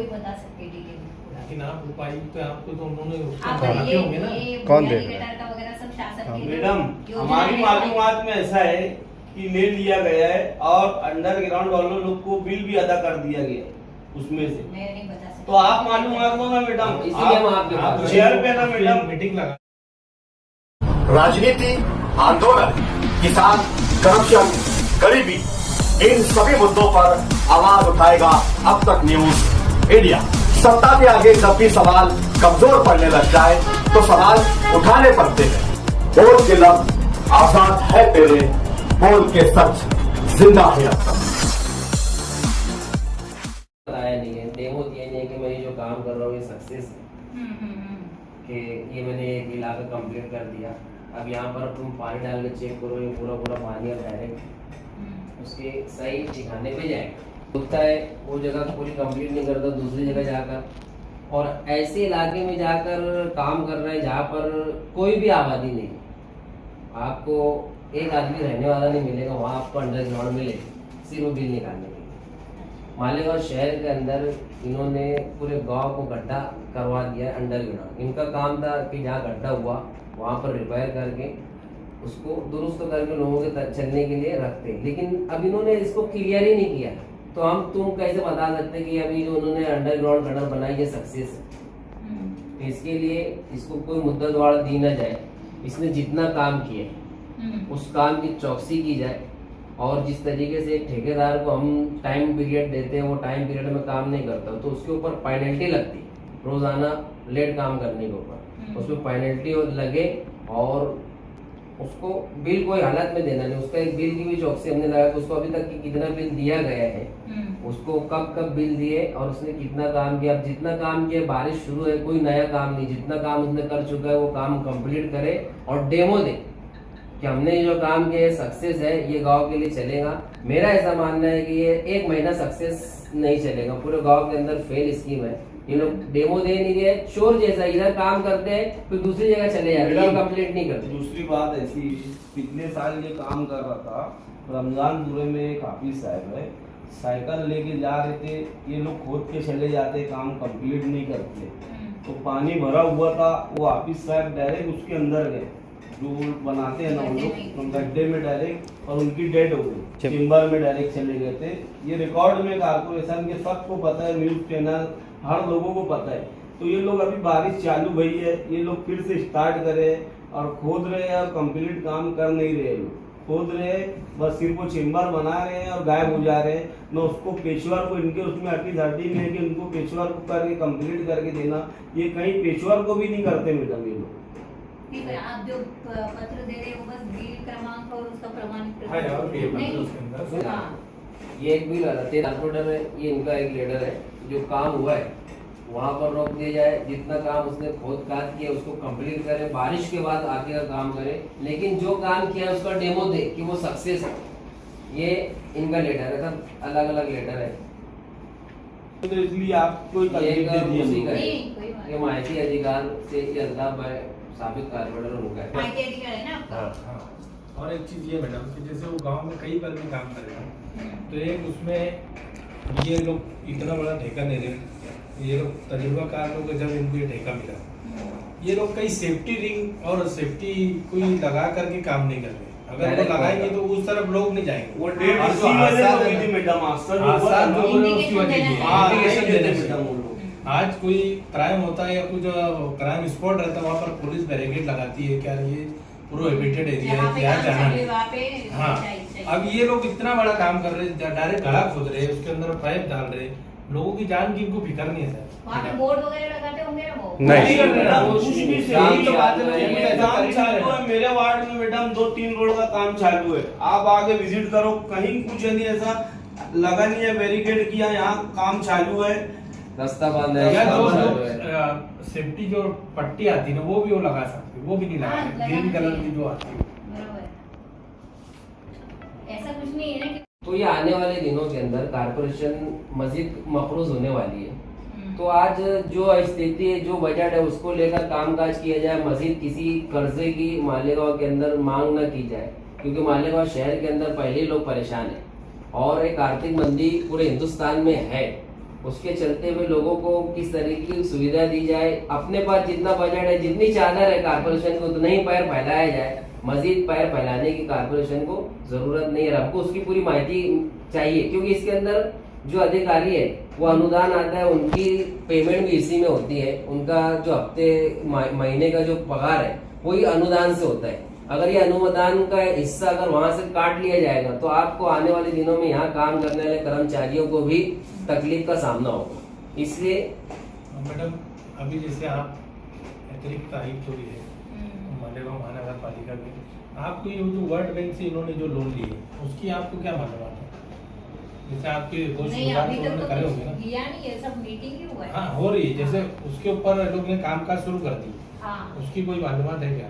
वही बता सकते डिटेल पूरा। लेकिन आप उपायुक्त तो आपको तो उन्होंने आप बनाते होंगे ना। कौन देख रहा है? गटर का वगैरह सब शासन के मैडम योजना हमारी है। मालूमात में ऐसा है कि ले लिया गया है और अंडरग्राउंड वालों लोग को बिल भी अदा कर दिया गया है उसमें से। मैं नहीं बता सकती। तो आप मालूमात दो ना मैडम, इसीलिए हम आपके आप पास चेयर पे ना मैडम। मीटिंग लगा। राजनीति, आंदोलन, किसान, करप्शन, गरीबी, इन सभी मुद्दों पर आवाज उठाएगा अब तक न्यूज इंडिया। सत्ता के आगे जब भी सवाल कमजोर पड़ने लग जाए तो सवाल उठाने पड़ते हैं। बोल के लफ्ज आजाद है तेरे, बोल के सच जिंदा है अब तक। बताया नहीं है, डेमो दिया नहीं है कि मैं ये जो काम कर रहा हूँ ये सक्सेस है कि ये मैंने एक इलाका कंप्लीट कर दिया। अब यहाँ पर तुम पानी डाल के चेक करो, ये पूरा पूरा पानी अब डायरेक्ट उसके सही ठिकाने पे जाएगा। होता है वो जगह पूरी कंप्लीट नहीं करता, दूसरी जगह जाकर और ऐसे इलाके में जाकर काम कर रहे हैं जहाँ पर कोई भी आबादी नहीं है। आपको एक आदमी रहने वाला नहीं मिलेगा, वहाँ आपको अंडरग्राउंड मिलेगा सिर्फ बिल निकालने के लिए। मालेगांव शहर के अंदर इन्होंने पूरे गांव को गड्ढा करवा दिया अंडरग्राउंड। इनका काम था कि जहाँ गड्ढा हुआ वहाँ पर रिपेयर करके उसको दुरुस्त करके लोगों के चलने के लिए रखते, लेकिन अब इन्होंने इसको क्लियर ही नहीं किया। तो हम तुम कैसे बता सकते कि अभी जो उन्होंने अंडरग्राउंड गटर बनाई है सक्सेस है? तो इसके लिए इसको कोई मुद्दा द्वारा दी ना जाए। इसने जितना काम किया उस काम की चौकसी की जाए और जिस तरीके से एक ठेकेदार को हम टाइम पीरियड देते हैं वो टाइम पीरियड में काम नहीं करता तो उसके ऊपर पेनल्टी लगती है। रोजाना लेट काम करने के ऊपर उसमें पेनल्टी लगे और उसको बिल कोई हालत में देना नहीं। उसका एक बिल की भी चौकसी हमने लगा कि उसको अभी तक कितना बिल दिया गया है, उसको कब कब बिल दिए और उसने कितना काम किया। अब जितना काम किया, बारिश शुरू है, कोई नया काम नहीं, जितना काम उसने कर चुका है वो काम कंप्लीट करे और डेमो दे कि हमने ये जो काम किया है सक्सेस है, ये गांव के लिए चलेगा। मेरा ऐसा मानना है कि ये एक महीना सक्सेस नहीं चलेगा, पूरे गांव के अंदर फेल स्कीम है। ये लोग डेमो दे नहीं रहे, चोर जैसा इधर काम करते हैं फिर दूसरी जगह चले जाते हैं, कंप्लीट नहीं करते। दूसरी बात ऐसी, पिछले साल ये काम कर रहा था रमजानपुरे में एक हाफिज साहब है, साइकिल लेके जा रहे थे, ये लोग खोद के चले जाते, काम कंप्लीट नहीं करते। तो पानी भरा हुआ था, वो हाफिज साहब डायरेक्ट उसके अंदर गए, जो बनाते हैं ना वो लोग, गड्ढे में डायरेक्ट, और उनकी डेड हो गई, चेम्बर में डायरेक्ट चले गए थे। ये रिकॉर्ड में कारपोरेशन के सबको पता है, न्यूज चैनल हर लोगों को पता है। तो ये लोग अभी बारिश चालू हुई है, ये लोग फिर से स्टार्ट करे और खोद रहे हैं और कंप्लीट काम कर नहीं रहे। लोग खोद रहे हैं, बस सिर्फ वो चेम्बर बना रहे हैं और गायब हो जा रहे हैं। न उसको पेशवर को, इनके उसमें हड्डी में है कि उनको पेशवर को करके कंप्लीट करके देना, ये कहीं पेशवर को भी नहीं करते मैडम ये लोग। आप जो पत्र दे रहे हो बस बिल क्रमांक और उसका प्रमाणित ये एक बिल आता है, ट्रांसपोर्टर है, ये इनका एक लेटर है, जो काम हुआ है वहाँ पर रोक दिया जाए। जितना काम उसने खोद काट किया उसको कंप्लीट करे, बारिश के बाद आगे का काम करे, लेकिन जो काम किया उसका डेमो दे कि वो सक्सेस है। ये इनका लेटर है, सब अलग अलग लेटर है। तो इसलिए आपको ये माहिती अधिकार से ये अल्ताफ भाई साबित कारपोरेटर उनका है। माहिती अधिकार है ना आपका? हाँ। और एक चीज ये मैडम कि जैसे वो गांव में कई बार भी काम कर रहे हैं तो एक उसमें ये लोग इतना बड़ा ठेका ले रहे हैं, ये लोग तजुर्बाकार लोग, जब इनको ये ठेका मिला ये लोग कई सेफ्टी रिंग और सेफ्टी कोई लगा करके काम नहीं कर रहे। अगर वो लगाएंगे तो उस तरफ लोग नहीं जाएंगे। वो आज कोई क्राइम होता है या कुछ क्राइम स्पॉट रहता है, वहाँ पर पुलिस बैरिकेड लगाती है, क्या ये प्रोहिबिटेड एरिया है, यहाँ जाना नहीं। हाँ, अब ये लोग इतना बड़ा काम कर रहे हैं, डायरेक्ट गड्ढा खोद रहे हैं, उसके अंदर पाइप डाल रहे हैं, लोगों की जान की इनको फिक्र नहीं है सर। वहाँ पे बोर्ड वगैरह लगाते होंगे ना वो? नहीं। काम चालू है मेरे वार्ड में मैडम, 2-3 रोड का काम चालू है, आप आगे विजिट करो, कहीं कुछ नहीं ऐसा लगा नहीं है, बैरिकेड किया, यहाँ काम चालू है, रास्ता बंद है। सेफ्टी जो पट्टी आती है ना वो भी वो लगा सकते, वो भी नहीं लगा, ग्रीन कलर की जो आती है। ऐसा कुछ नहीं है ना। तो ये आने वाले दिनों के अंदर कारपोरेशन मजीद मफरूज होने वाली है। तो आज जो स्थिति है, जो बजट है, उसको लेकर कामकाज किया जाए, मजीद किसी कर्जे की मालेगांव के अंदर मांग न की जाए, क्योंकि मालेगांव शहर के अंदर पहले लोग परेशान हैं और एक आर्थिक मंदी पूरे हिंदुस्तान में है। उसके चलते हुए लोगों को किस तरीके की सुविधा दी जाए, अपने पास जितना बजट है, जितनी चादर है कारपोरेशन को उतना ही पैर फैलाया जाए। मजीद पैर फैलाने की कारपोरेशन को जरूरत नहीं है, हमको उसकी पूरी माहिती चाहिए, क्योंकि इसके अंदर जो अधिकारी है वो अनुदान आता है, उनकी पेमेंट भी इसी में होती है, उनका जो हफ्ते महीने का जो पगार है वही अनुदान से होता है। अगर ये अनुदान का हिस्सा अगर वहां से काट लिया जाएगा तो आपको आने वाले दिनों में यहाँ काम करने वाले कर्मचारियों को भी तकलीफ का सामना होगा। इसलिए मैडम अभी जैसे आप अतिरिक्त आयुक्त हुई है मालेगांव महानगर पालिका में, आपको ये जो वर्ल्ड बैंक से इन्होंने जो लोन ली है उसकी आपको क्या मालूमात है? जैसे आपके दोस्त नहीं, गुजारिश अभी तक उन्होंने तो करे कुछ होंगे ना? किया नहीं है, सब मीटिंग ही हुआ है। हाँ हो रही है, जैसे उसके ऊपर लोग ने कामकाज शुरू कर दी, हाँ उसकी कोई मालूमात है क्या?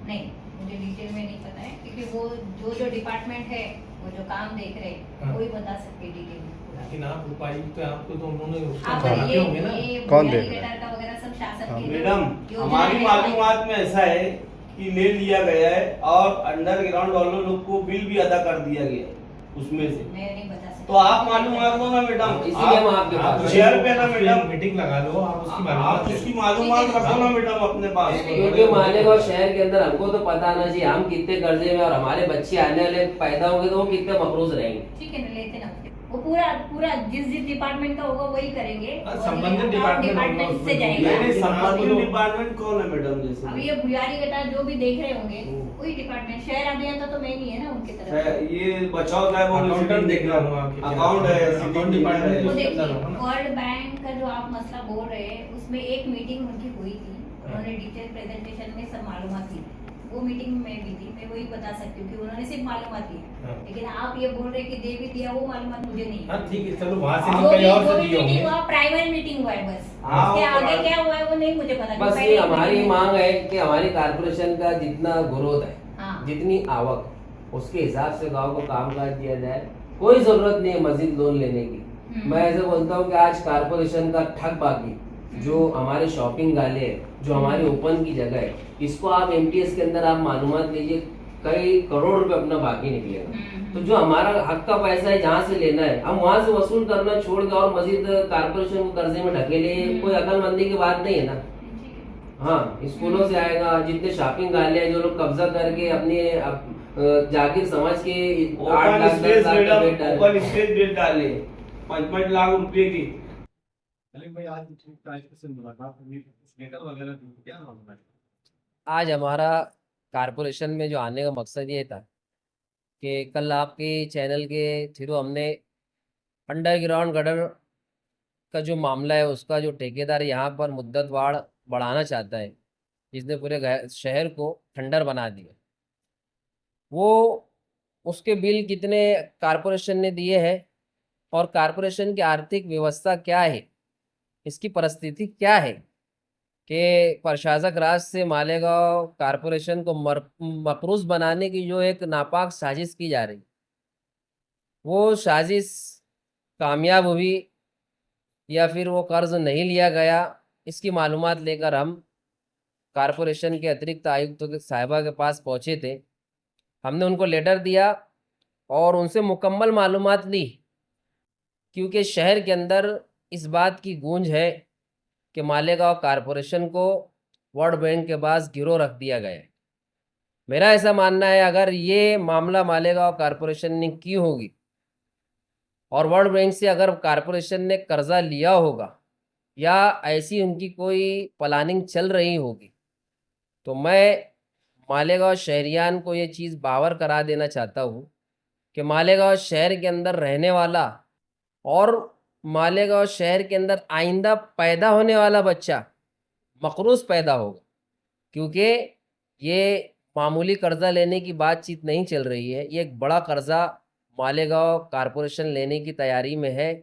नहीं, मुझे डिटेल में नहीं पता है, क्योंकि वो जो डिपार्टमेंट है वो जो काम देख रहे हैं हाँ। वही बता सकते डिटेल में। लेकिन आप उपायुक्त है, आपको तो उन्होंने उसको हाँ, बताते होंगे ना? ये कौन बुनियादी देख रहा है? डेटा का वगैरह सब शासन हाँ। के मैडम योजना हमारी है। मालूमात में ऐसा है कि ले लिया गया है और अंडरग्राउंड वालों लोग को बिल भी अदा कर दिया गया है उसमें से। मैं नहीं बता सकती। तो आप मालूमात दो ना मैडम, इसीलिए हम आपके आप पास शेयर पे ना मैडम, मीटिंग लगा लो, आप उसकी आप मालूमात दे उसकी दो। मालूमात रखो ना मैडम अपने पास। क्योंकि मालेगांव शहर के अंदर हमको तो पता आना चाहिए हम कितने कर्जे में, और हमारे बच्चे आने वाले पैदा होंगे तो वो कितने मकरूज रहेंगे। ठीक है ना, लेते ना वो पूरा जिस डिपार्टमेंट का होगा वही करेंगे। हाँ, और संबंधित ये डिपार्टमेंट डिपार्टमेंट होगा, से उसमें जाएगा। नहीं, हाँ, संबंधित तो- डिपार्टमेंट कौन है मैडम? अब जैसे ये बुनियादी डेटा जो भी देख रहे होंगे वही डिपार्टमेंट, शहर अभियंता तो मैं नहीं है ना उनकी तरफ। ये बचाव साहब अकाउंटेंट देख रहा हूँ आपके क्या? अकाउंट है, अकाउंट डिपार्टमेंट वो उसके देखिए, अंदर होगा ना? वर्ल्ड बैंक का जो आप मसला बोल रहे हैं उसमें एक मीटिंग उनकी हुई थी, उन्होंने डिटेल प्रेजेंटेशन में सब मालूमात दी, वो मीटिंग में भी थी, मैं वही बता सकती हूँ कि उन्होंने सिर्फ मालूमात दी। हाँ। लेकिन आप ये बोल रहे कि दे भी दिया, वो मालूमात मुझे नहीं है। हाँ ठीक है, चलो वहाँ से जो नहीं भी कहीं और जो से भी दिए मीटिंग होंगे। हुआ प्राइमरी मीटिंग हुआ है बस, हाँ, उसके वो आगे तो- क्या हुआ है वो नहीं मुझे पता। बस पहले ये हमारी मीटिंग- मांग है कि हमारी कारपोरेशन का जितना ग्रोथ है, हाँ। जितनी आवक, उसके हिसाब से गांव को कामकाज दिया जाए। कोई जरूरत नहीं है मजीद लोन लेने की। मैं ऐसे बोलता हूँ कि आज कारपोरेशन का ठग बाकी जो हमारे शॉपिंग गाले है, जो हमारे ओपन की जगह है, इसको आप एमटीएस के अंदर आप मालूमात लीजिए, कई करोड़ रुपए अपना बाकी निकलेगा। तो जो हमारा हक का पैसा है जहाँ से लेना है हम वहां से वसूल करना छोड़ के और मजीद कारपोरेशन को कर्जे में ढकेले, कोई अकलमंदी की बात नहीं है ना। हाँ, स्कूलों से आएगा, जितने शॉपिंग गाले हैं जो लोग कब्जा करके अपने जागीर समझ के 8 लाख 10 लाख का बेट डाले। ओपन स्पेस बेच डाले 5-5 लाख रुपए की। आज हमारा कारपोरेशन में जो आने का मकसद ये था कि कल आपके चैनल के थ्रू हमने अंडरग्राउंड गटर का जो मामला है उसका जो ठेकेदार यहाँ पर मुद्दतवार बढ़ाना चाहता है, जिसने पूरे शहर को खंडर बना दिया, वो उसके बिल कितने कारपोरेशन ने दिए हैं और कारपोरेशन की आर्थिक व्यवस्था क्या है, इसकी परिस्थिति क्या है कि प्रशासक राज से मालेगांव कारपोरेशन को मफरूज बनाने की जो एक नापाक साजिश की जा रही, वो साजिश कामयाब हुई या फिर वो कर्ज नहीं लिया गया, इसकी मालूमात लेकर हम कारपोरेशन के अतिरिक्त आयुक्त के साहिबा के पास पहुंचे थे। हमने उनको लेटर दिया और उनसे मुकम्मल मालूमात ली, क्योंकि शहर के अंदर इस बात की गूंज है कि मालेगांव कारपोरेशन को वर्ल्ड बैंक के पास गिरोह रख दिया गया है। मेरा ऐसा मानना है अगर ये मामला मालेगांव कारपोरेशन ने की होगी और वर्ल्ड बैंक से अगर कारपोरेशन ने कर्जा लिया होगा या ऐसी उनकी कोई प्लानिंग चल रही होगी, तो मैं मालेगांव शहरियान को ये चीज़ बावर करा देना चाहता हूँ कि मालेगांव शहर के अंदर रहने वाला और मालेगांव शहर के अंदर आइंदा पैदा होने वाला बच्चा मकरूज पैदा होगा, क्योंकि ये मामूली कर्जा लेने की बातचीत नहीं चल रही है। ये एक बड़ा कर्जा मालेगांव कारपोरेशन लेने की तैयारी में है,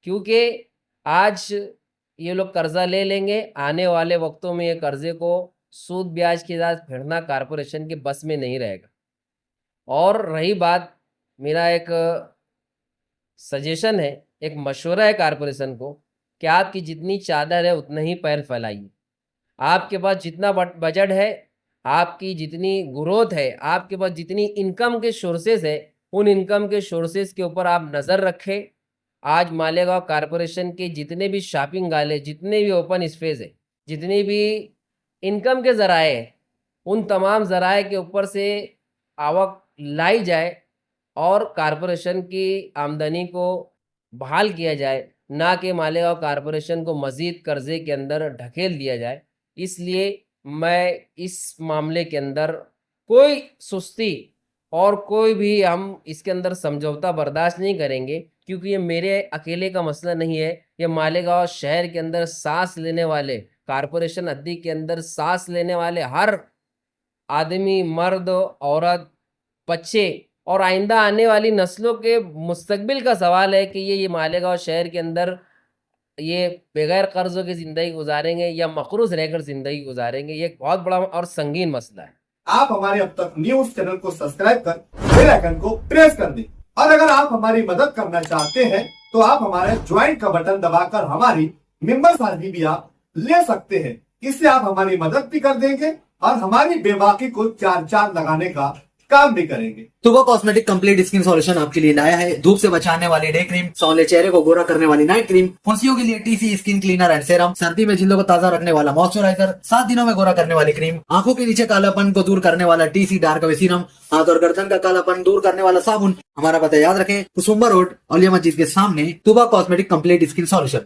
क्योंकि आज ये लोग कर्जा ले लेंगे, आने वाले वक्तों में ये कर्जे को सूद ब्याज के साथ फेरना कारपोरेशन के बस में नहीं रहेगा। और रही बात, मेरा एक सजेशन है, एक मशवरा है कारपोरेशन को कि आपकी जितनी चादर है उतना ही पैर फैलाइए। आपके पास जितना बजट है, आपकी जितनी ग्रोथ है, आपके पास जितनी इनकम के सोर्सेज है, उन इनकम के सोर्सेज के ऊपर आप नज़र रखें। आज मालेगांव कारपोरेशन के जितने भी शॉपिंग गाले, जितने भी ओपन स्पेस है, जितने भी इनकम के जराए हैं, उन तमाम जराए के ऊपर से आवक लाई जाए और कारपोरेशन की आमदनी को बहाल किया जाए, ना कि मालेगांव कारपोरेशन को मज़ीद कर्जे के अंदर ढकेल दिया जाए। इसलिए मैं इस मामले के अंदर कोई सुस्ती और कोई भी हम इसके अंदर समझौता बर्दाश्त नहीं करेंगे, क्योंकि ये मेरे अकेले का मसला नहीं है। ये मालेगांव शहर के अंदर सांस लेने वाले, कारपोरेशन हद्दी के अंदर सांस लेने वाले हर आदमी, मर्द, औरत, बच्चे और आइंदा आने वाली नस्लों के मुस्तकबिल का सवाल है कि ये मालेगांव शहर के अंदर ये बगैर कर्ज़ों की ज़िंदगी गुजारेंगे या मक़रूज़ रहकर ज़िंदगी गुजारेंगे। ये एक बहुत बड़ा और संगीन मसला है। आप हमारे अब तक न्यूज चैनल को सब्सक्राइब कर बेल आइकन को प्रेस कर दें और अगर आप हमारी मदद करना चाहते हैं तो आप हमारे ज्वाइन का बटन दबाकर हमारी मेंबर साझी भी आप ले सकते हैं। इससे आप हमारी मदद भी कर देंगे और हमारी बेबाकी को चार चांद लगाने का काम भी करेंगे। तुबा कॉस्मेटिक कंप्लीट स्किन सॉल्यूशन आपके लिए लाया है धूप से बचाने वाली डे क्रीम, सौंले चेहरे को गोरा करने वाली नाइट क्रीम, फुंसियों के लिए TC skin cleaner and serum, सर्दी में जिल्दों को ताजा रखने वाला मॉइस्चराइजर, 7 दिनों में गोरा करने वाली क्रीम, आंखों के नीचे कालापन को दूर करने वाला टीसी डार्क वे सीरम, हाथ और गर्दन का कालापन दूर करने वाला साबुन। हमारा पता याद रखें, कुसुम्बा रोड, औलिया मस्जिद के सामने, तुबा कॉस्मेटिक कंप्लीट स्किन सॉल्यूशन।